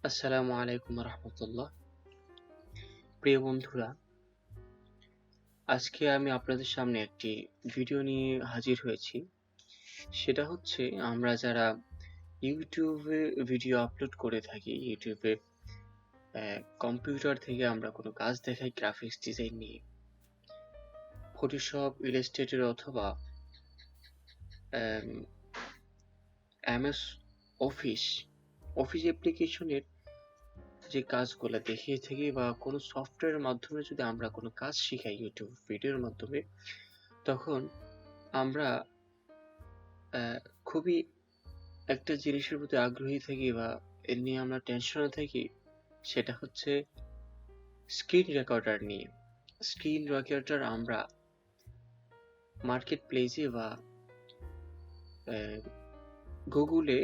আসসালামু আলাইকুম রহমতুল্লাহ। প্রিয় বন্ধুরা, আজকে আমি আপনাদের সামনে একটি ভিডিও নিয়ে হাজির হয়েছি। সেটা হচ্ছে আমরা যারা ইউটিউবে ভিডিও আপলোড করে থাকি, ইউটিউবে কম্পিউটার থেকে আমরা কোনো কাজ দেখাই গ্রাফিক্স ডিজাইন নিয়ে, ফটোশপ, ইলাস্ট্রেটর অথবা এমএস অফিস অফিস অ্যাপ্লিকেশনের যে কাজগুলো দেখিয়ে থাকি বা কোনো সফটওয়্যারের মাধ্যমে যদি আমরা কোনো কাজ শিখাই ইউটিউব ভিডিওর মাধ্যমে, তখন আমরা খুবই একটা জিনিসের প্রতি আগ্রহী থাকি বা এ নিয়ে আমরা টেনশনে থাকি। সেটা হচ্ছে স্ক্রিন রেকর্ডার নিয়ে। স্ক্রিন রেকর্ডার আমরা মার্কেট প্লেসে বা গুগলে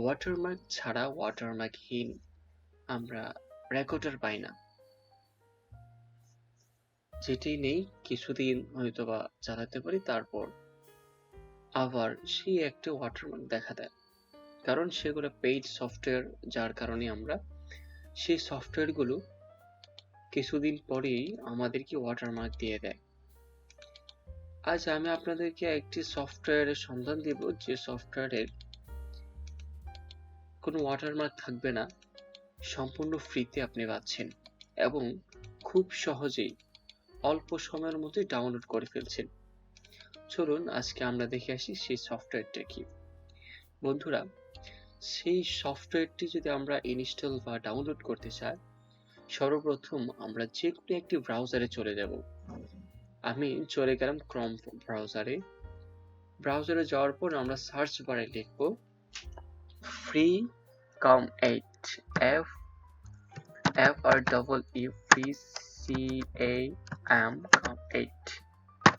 ওয়াটারমার্ক ছাড়া, ওয়াটারমার্কহীন আমরা রেকর্ডার পাই না। যেটি নেই কিছুদিন হয়তো বা চালাতে পারি, তারপর আবার সেই একটা ওয়াটারমার্ক দেখা দেয়। কারণ সেগুলো পেইড সফটওয়্যার, যার কারণে আমরা সেই সফটওয়্যারগুলো কিছুদিন পরেই আমাদেরকে ওয়াটারমার্ক দিয়ে দেয়। আজ আমি আপনাদেরকে একটি সফটওয়্যারের সন্ধান দিব, যে সফটওয়্যারের কোনো ওয়াটারমার্ক থাকবে না, সম্পূর্ণ ফ্রিতে আপনি পাচ্ছেন এবং খুব সহজেই অল্প সময়ের মধ্যে ডাউনলোড করে ফেলছেন। চলুন আজকে আমরা দেখে আসি সেই সফটওয়্যারটা কি। বন্ধুরা, সেই সফটওয়্যারটি যদি আমরা ইনস্টল বা ডাউনলোড করতে চাই, সর্বপ্রথম আমরা যে কোনো একটি ব্রাউজারে চলে যাব। আমি চলে গেলাম ক্রোম ব্রাউজারে। ব্রাউজারে যাওয়ার পর আমরা সার্চ বারে লিখব free.com8, FREECAM8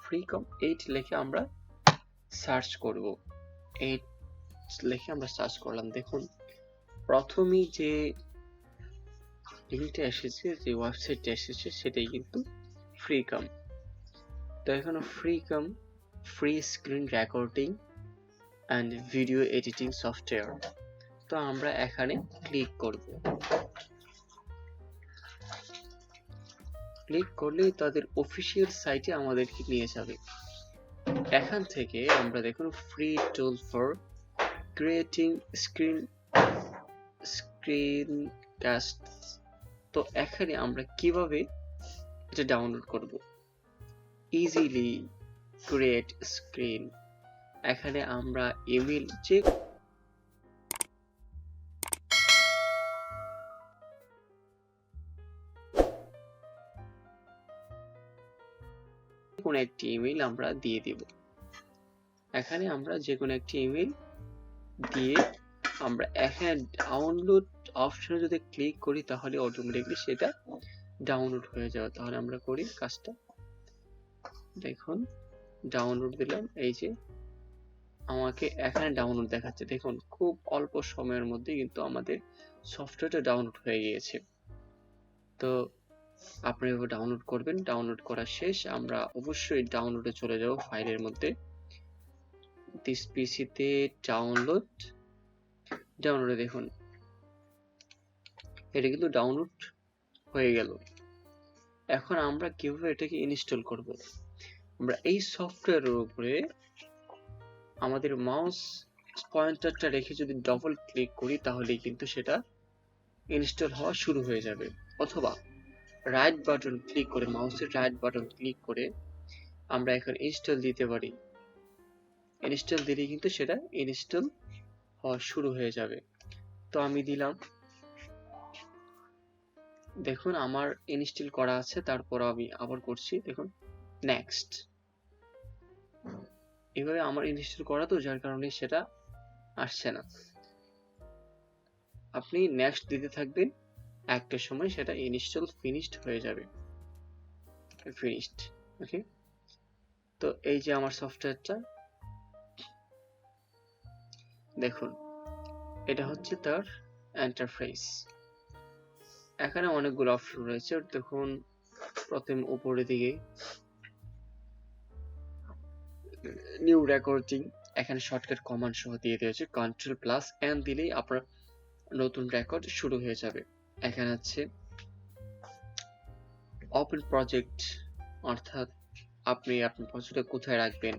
free.com8 লিখে আমরা সার্চ করব। 8 লিখে আমরা সার্চ করলাম। দেখুন প্রথমেই যে লিঙ্কটা এসেছে, যে ওয়েবসাইটটা এসেছে, সেটাই কিন্তু ফ্রিকাম। তো এখানে Freecam free screen recording and video editing software. তো আমরা এখানে ক্লিক করব। ক্লিক করলেই তাদের অফিসিয়াল সাইটে আমাদেরকে নিয়ে যাবে। এখান থেকে আমরা দেখুন ফ্রি টুল ফর ক্রিয়েটিং স্ক্রিনকাস্ট। তো এখানে আমরা কিভাবে এটা ডাউনলোড করব, ইজিলি ক্রিয়েট স্ক্রিন। এখানে আমরা ইমেল, যে কোনো একটি ইমেল আমরা দিয়ে দিব। এখানে আমরা যে কোনো একটি ইমেল দিয়ে আমরা এখানে ডাউনলোড অপশনে যদি ক্লিক করি, তাহলে অটোমেটিকলি সেটা ডাউনলোড হয়ে যাবে। তাহলে আমরা করি কাজটা। দেখুন ডাউনলোড দিলাম, এই যে আমাকে এখানে ডাউনলোড দেখাচ্ছে। দেখুন খুব অল্প সময়ের মধ্যে কিন্তু আমাদের সফটওয়্যারটা ডাউনলোড হয়ে গিয়েছে। তো আপনি এভাবে ডাউনলোড করবেন। ডাউনলোড করা শেষ, আমরা অবশ্যই ডাউনলোডে চলে যাব ফাইলের মধ্যে। দিস পিসিতে ডাউনলোডে দেখুন এটা কিন্তু ডাউনলোড হয়ে গেল। এখন আমরা কিভাবে এটাকে ইনস্টল করব? আমরা এই সফটওয়্যারের উপরে আমাদের মাউস পয়েন্টারটা রেখে যদি ডবল ক্লিক করি, তাহলেই কিন্তু সেটা ইনস্টল হওয়া শুরু হয়ে যাবে। অথবা রাইট বাটন ক্লিক করে, মাউসের রাইট বাটন ক্লিক করে আমরা এখন ইনস্টল দিতে পারি। ইনস্টল দিলেই কিন্তু সেটা ইনস্টল হওয়া শুরু হয়ে যাবে। তো আমি দিলাম, দেখুন আমার ইনস্টল করা আছে। তারপর আমি আবার করছি, দেখুন নেক্সট। এভাবে আমার ইনস্টল করা, তো যার কারণে সেটা আসছে না। আপনি নেক্সট দিতে থাকবেন, একটা সময় সেটা ইনস্টল ফিনিশড হয়ে যাবে। ফিনিশড, ওকে। তো এই যে আমার সফটওয়্যারটা, দেখুন এটা হচ্ছে তার এন্টারপ্রাইজ। এখানে অনেকগুলো অপশন রয়েছে। দেখুন প্রথম উপরের দিকে নিউ রেকর্ডিং, এখানে শর্টকাট কমান্ড সহ দিয়ে দিয়েছে। কন্ট্রোল প্লাস এন দিলেই আপনার নতুন রেকর্ড শুরু হয়ে যাবে। এখানে আছে ওপেন প্রজেক্ট, অর্থাৎ আপনি আপনার প্রজেক্টটা কোথায় রাখবেন,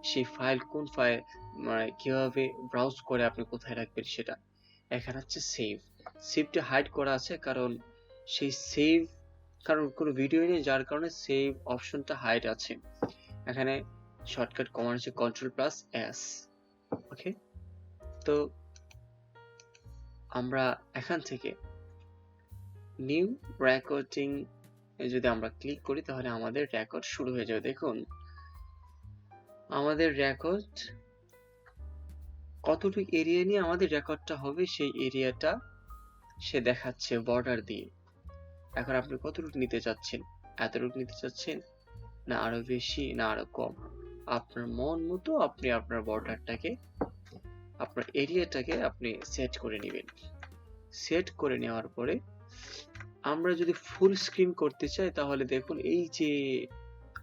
সেই ফাইল কোন ফাইল, মানে কিভাবে ব্রাউজ করে আপনি কোথায় রাখবেন সেটা। এখানে হচ্ছে সেভ, সেভটা হাইড করা আছে কারণ সেই সেভ, কারণ কোনো ভিডিও নেই যার কারণে সেভ অপশনটা হাইড আছে। এখানে শর্টকাট কমান্ড হচ্ছে Ctrl+S। ওকে, তো আমরা এখান থেকে নিউ রেকর্ডিং যদি আমরা ক্লিক করি তাহলে আমাদের রেকর্ড শুরু হয়ে যাবে। দেখুন আমাদের রেকর্ড কতটুকু এরিয়া নিয়ে আমাদের রেকর্ডটা হবে সেই এরিয়াটা সে দেখাচ্ছে বর্ডার দিয়ে। এখন আপনি কতটুকু নিতে চাচ্ছেন, এতটুকু নিতে চাচ্ছেন না আরো বেশি না আরো কম, আপনার মন মতো আপনি আপনার বর্ডারটাকে, আপনার এরিয়াটাকে আপনি সেট করে নেবেন। সেট করে নেওয়ার পরে আমরা যদি ফুল স্ক্রিন করতে চাই তাহলে দেখুন এই যে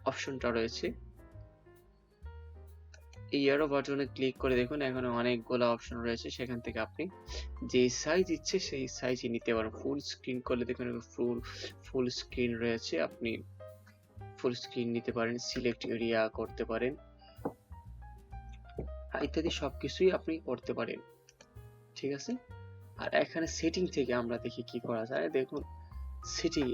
অপশনটা রয়েছে, এই এরো বাটনে ক্লিক করে দেখুন এখানে অনেকগুলো অপশন রয়েছে, সেখান থেকে আপনি যে সাইজ ইচ্ছে সেই সাইজই নিতে পারেন। ফুল স্ক্রিন করলে দেখুন ফুল স্ক্রিন রয়েছে, আপনি ফুল স্ক্রিন নিতে পারেন, সিলেক্ট এরিয়া করতে পারেন, ইত্যাদি সবকিছুই আপনি করতে পারেন। ঠিক আছে, আর এখানে সেটিং থেকে আমরা দেখি কি করা যায়। দেখুন সেটিং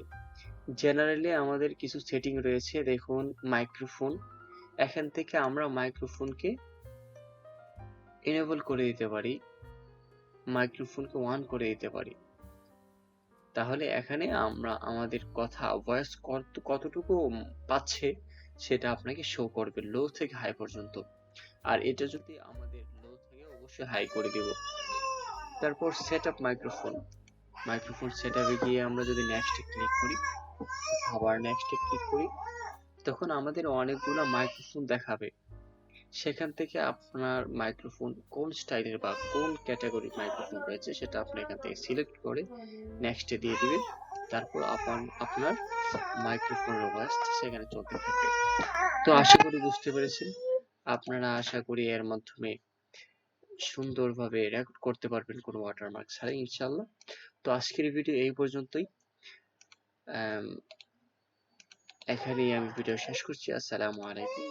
জেনারেলি আমাদের কিছু সেটিং রয়েছে। দেখুন মাইক্রোফোন, এখান থেকে আমরা মাইক্রোফোনকে এনেবল করে দিতে পারি, মাইক্রোফোনকে অন করে দিতে পারি। তাহলে এখানে আমরা আমাদের কথা ভয়েস কতটুকু পাচ্ছে সেটা আপনাকে শো করবে, লো থেকে হাই পর্যন্ত। আর এটা যদি আমাদের লো থেকে অবশ্যই হাই করে দিব। তারপর set up microphone, microphone set আপে গিয়ে আমরা যদি নেক্সটে ক্লিক করি, আবার নেক্সটে ক্লিক করি, তখন আমাদের অনেকগুলো মাইক্রোফোন দেখাবে। সেখান থেকে আপনার মাইক্রোফোন কোন স্টাইলের বা কোন ক্যাটাগরির মাইক্রোফোন রয়েছে সেটা আপনি এখান থেকে সিলেক্ট করে নেক্সটে দিয়ে দিবেন। তারপর আপনার মাইক্রোফোনের ভয়েস সেখানে চলতে থাকবে। তো আশা করি বুঝতে পেরেছেন। আপনারা আশা করি এর মাধ্যমে সুন্দরভাবে রেকর্ড করতে পারবেন কোনো ওয়াটারমার্ক ছাড়াই ইনশাআল্লাহ। তো আজকের ভিডিও এই পর্যন্তই, এখানেই আমি ভিডিও শেষ করছি। আসসালামু আলাইকুম।